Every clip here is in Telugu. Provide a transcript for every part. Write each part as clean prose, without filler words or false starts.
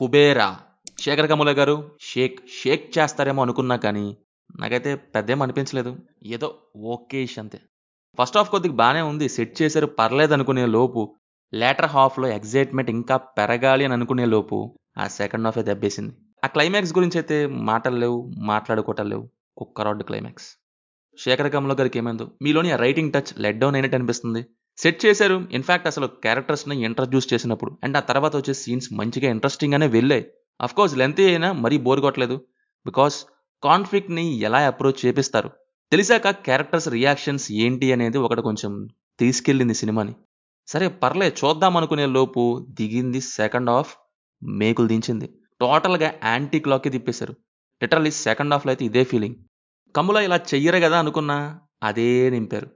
కుబేరా. శేఖర్ కమ్ముల గారు షేక్ చేస్తారేమో అనుకున్నా కానీ, నాకైతే పెద్దేం అనిపించలేదు. ఏదో ఓకేష్ అంతే. ఫస్ట్ హాఫ్ కొద్దిగా బానే ఉంది. సెట్ చేశారు పర్లేదనుకునే లోపు, లేటర్ హాఫ్‌లో ఎక్సైట్‌మెంట్ ఇంకా పెరగాలి అని అనుకునే లోపు, ఆ సెకండ్ హాఫే దెబ్బేసింది. ఆ క్లైమాక్స్ గురించైతే మాటలు లేవు, మాట్లాడుకోవటాలు లేవు. కుక్క రోడ్డు క్లైమాక్స్. శేఖర్ కమ్ముల గారికేమైందో, మీలోని ఆ రైటింగ్ టచ్ లెట్ డౌన్ అయినట్టు అనిపిస్తుంది. సెట్ చేశారు. ఇన్‌ఫాక్ట్ అసలు క్యారెక్టర్స్‌ని ఇంట్రడ్యూస్ చేసినప్పుడు అండ్ ఆ తర్వాత వచ్చే సీన్స్ మంచిగా ఇంట్రెస్టింగ్‌గానే వెళ్ళాయి. ఆఫ్‌కోర్స్ లెంగ్తీ అయినా మరీ బోర్ కొట్టలేదు. బికాస్ కాన్ఫ్లిక్ట్‌ని ఎలా అప్రోచ్ చేపిస్తారు. తెలిసాక క్యారెక్టర్స్ రియాక్షన్స్ ఏంటి అనేది ఒకటి కొంచెం తీసుకెళ్ళింది సినిమాని. సరే పర్లేదు చూద్దాం అనుకునే లోపు దిగింది సెకండ్ హాఫ్ మేకులు దించింది. టోటల్‌గా యాంటీ క్లాక్‌కి తిప్పేశారు. లిటరల్లీ సెకండ్ హాఫ్‌లో అయితే ఇదే ఫీలింగ్. కమ్ముల ఇలా చెయ్యరు గదా అనుకున్నా, అదే నింపారు.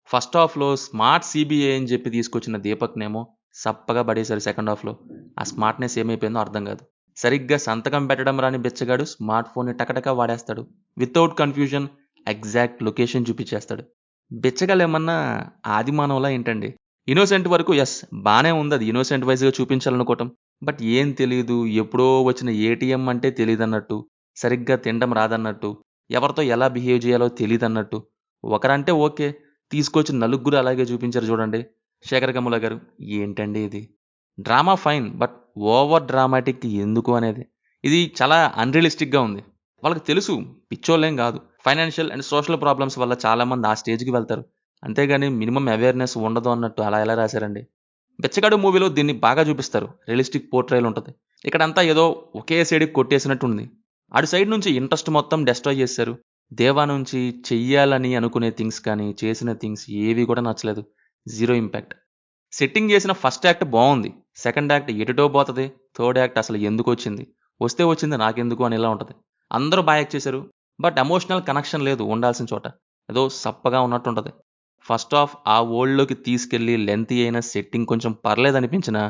ఫస్ట్ హాఫ్‌లో స్మార్ట్ సీబీఐ అని చెప్పి తీసుకొచ్చిన దీపక్‌నేమో సప్పగా పడేశారు సెకండ్ హాఫ్‌లో. ఆ స్మార్ట్‌నెస్ ఏమైపోయిందో అర్థం కాదు. సరిగ్గా సంతకం పెట్టడం రాని బిచ్చగాడు స్మార్ట్ ఫోన్‌ని టకటక వాడేస్తాడు. వితౌట్ కన్‌ఫ్యూజన్ ఎగ్జాక్ట్ లొకేషన్ చూపిచ్చేస్తాడు. బిచ్చగాళ్ళేమన్నా ఆది మానవులా ఏంటండి? ఇన్నోసెంట్ వరకు యెస్ బానే ఉందది ఇన్నోసెంట్ వైస్‌గా చూపించాలనుకోవటం. బట్ ఏం తెలీదు, ఎప్పుడో వచ్చిన ఏటీఎం అంటే తెలీదన్నట్టు, సరిగ్గా తినడం రాదన్నట్టు, ఎవరితో ఎలా బిహేవ్ చేయాలో తెలీదన్నట్టు. ఒకరంటే ఓకే. తీసుకొచ్చి నలుగురు అలాగే చూపించారు చూడండి. శేఖర్ కమ్ముల గారు. ఏంటండి ఇది? Drama fine. But over dramatic ఎందుకు అనేది. ఇది చాలా అన్‌రియలిస్టిక్‌గా ఉంది. వాళ్ళకి తెలుసు పిచ్చోళ్ళేం గాదు. ఫైనాన్షియల్ అండ్ సోషల్ ప్రాబ్లమ్స్ వల్ల చాలామంది ఆ స్టేజ్‌కి వెళ్తారు. అంతేగాని మినిమమ్ అవేర్‌నెస్ ఉండదు అన్నట్టు అలా ఎలా రాశారండి. 'బిచ్చగాడు' మూవీలో దీన్ని బాగా చూపిస్తారు. రియలిస్టిక్ పోర్ట్రైల్ ఉంటది. ఇక్కడంతా ఏదో ఒకే సైడ్‌కి కొట్టేసినట్టుంది. అటు సైడ్ నుంచి ఇంట్రెస్ట్ మొత్తం డెస్ట్రాయ్ చేసేశారు. 'దేవా' నుంచి చెయ్యాలని అనుకునే థింగ్స్ కానీ, చేసిన థింగ్స్ ఏవి కూడా నచ్చలేదు. Zero impact. సెట్టింగ్ చేసిన ఫస్ట్ యాక్ట్ బావుంది. సెకండ్ యాక్ట్ ఎటెటో పోతది. థర్డ్ యాక్ట్ అసలు ఎందుకొచ్చింది? వస్తే వచ్చింది నాకెందుకు అనేలా ఉంటది. అందరూ బా యాక్ట్ చేశారు. బట్ ఎమోషనల్ కనెక్షన్ లేదు ఉండాల్సిన చోట. ఏదో సప్పగా ఉన్నట్టుంటది. ఫస్ట్ హాఫ్ ఆ వరల్డ్‌లోకి తీసుకెళ్ళి లెంతీ అయిన సెట్టింగ్ కొంచెం పర్లేదనిపించినా,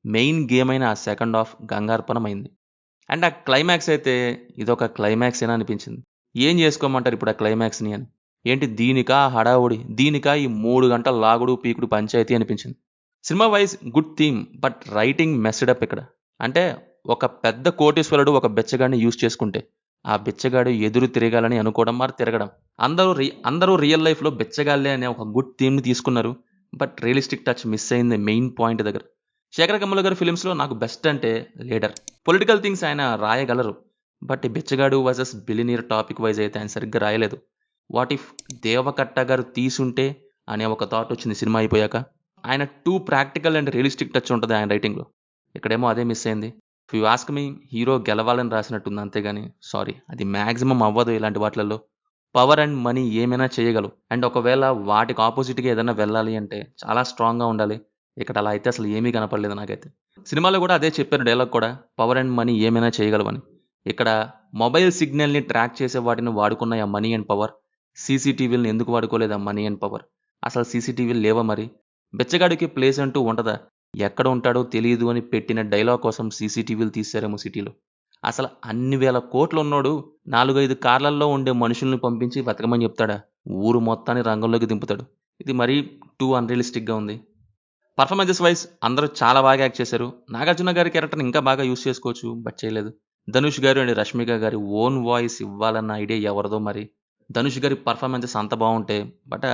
మెయిన్ గేమ్ అయిన ఆ సెకండ్ హాఫ్ గంగార్పణమైంది. అండ్ ఆ క్లైమాక్స్ అయితే ఇదొక క్లైమాక్సేనా అనిపించింది. ఏం చేసుకోమంటారు ఇప్పుడు ఆ క్లైమాక్స్‌ని అని. ఏంటి దీనికా హడావుడి? దీనికా ఈ 3 గంటల లాగుడు, పీకుడు పంచాయతీ అనిపించింది. Cinema wise good theme. But writing messed up ఇక్కడ. అంటే ఒక పెద్ద కోటీశ్వరుడు ఒక బిచ్చగాడిని యూజ్ చేసుకుంటే, ఆ బిచ్చగాడు ఎదురు తిరగాలని అనుకోవడం మరి తిరగడం. అందరూ రియల్ లైఫ్‌లో బిచ్చగాళ్ళే అనే ఒక గుడ్ థీమ్‌ని తీసుకున్నారు. బట్ రియలిస్టిక్ టచ్ మిస్ అయింది మెయిన్ పాయింట్ దగ్గర. శేఖర్ కమ్ముల గారి ఫిల్మ్స్‌లో నాకు బెస్ట్ అంటే 'లీడర్'. పొలిటికల్ థింగ్స్ ఆయన రాయగలరు. బట్ ఈ 'బిచ్చగాడు వర్సెస్ బిలియనీర్' టాపిక్ వైస్ అయితే ఆయన సరిగ్గా రాయలేదు. వాట్ ఇఫ్ 'దేవకట్ట' గారు తీసుంటే అనే ఒక థాట్ వచ్చింది సినిమా అయిపోయాక. ఆయన two practical and realistic touch ఉంటది ఆయన రైటింగ్‌లో. ఇక్కడేమో అదే మిస్ అయింది. If you ask me hero గెలవాలని రాసినట్టుంది అంతేగాని సారీ అది మాక్సిమం అవ్వదు ఇలాంటి వాటిలలో. పవర్ అండ్ మనీ ఏమైనా చేయగలవు. అండ్ ఒకవేళ వాటికి ఆపోజిట్‌గా ఏదైనా వెళ్ళాలి అంటే చాలా స్ట్రాంగ్‌గా ఉండాలి. ఇక్కడ అలా అయితే అసలు ఏమీ కనపడలేదు నాకైతే. సినిమాలో కూడా అదే చెప్పారు డైలాగ్ కూడా. పవర్ అండ్ మనీ ఏమైనా చేయగలవని. ఇక్కడ మొబైల్ సిగ్నల్‌ని ట్రాక్ చేసే వాటిని వాడుకున్న ఆ మనీ అండ్ పవర్. సీసీటీవీలని ఎందుకు వాడుకోలేదు ఆ మనీ అండ్ పవర్? అసలు సీసీటీవీలు లేవా మరి? బిచ్చగాడికి ప్లేస్ అంటూ ఉంటదా? ఎక్కడ ఉంటాడో తెలీదు అని పెట్టిన డైలాగ్ కోసం సీసీటీవీలు తీశారేమో సిటీలో. అసలు అన్ని వేల కోట్లున్నోడు 4, 5 కార్‌లల్లో ఉండే మనుషుల్ని పంపించి బతకమని చెప్తాడా? ఊరు మొత్తాన్ని రంగంలోకి దింపుతాడు. ఇది మరీ టూ అన్‌రియలిస్టిక్‌గా ఉంది. పర్ఫార్మెన్సెస్ వైస్ అందరూ చాలా బాగా యాక్ట్ చేశారు. నాగార్జున గారి క్యారెక్టర్‌ని ఇంకా బాగా యూజ్ చేసుకోవచ్చు. బట్ చేయలేదు. ధనుష్ గారు అండ్ రష్మిక గారి ఓన్ వాయిస్ ఇవ్వాలన్న ఐడియా ఎవరిదో మరి. ధనుష్ గారి పర్ఫార్మెన్సెస్ అంత బావుంటే బట్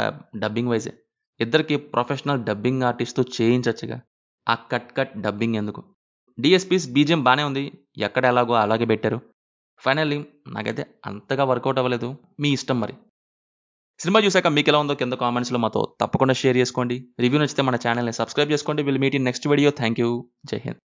డబ్బింగ్ వైసే. ఇద్దరికి ప్రొఫెషనల్ డబ్బింగ్ ఆర్టిస్ట్‌తో చేయించొచ్చుగా. ఆ కట్ డబ్బింగ్ ఎందుకు? డీఎస్‌పీస్ బీజీఎం బానే ఉంది. ఎక్కడ ఎలాగో అలాగే పెట్టారు. ఫైనల్లీ నాకైతే అంతగా వర్కౌట్ అవ్వలేదు. మీ ఇష్టం మరి. సినిమా చూసాక మీకెలా ఉందో కింద కామెంట్స్‌లో మాతో తప్పకుండా షేర్ చేసుకోండి. రివ్యూ నచ్చితే మన ఛానెల్‌ని సబ్స్క్రైబ్ చేసుకోండి. Will meet in next video. Thank you. జై హింద్.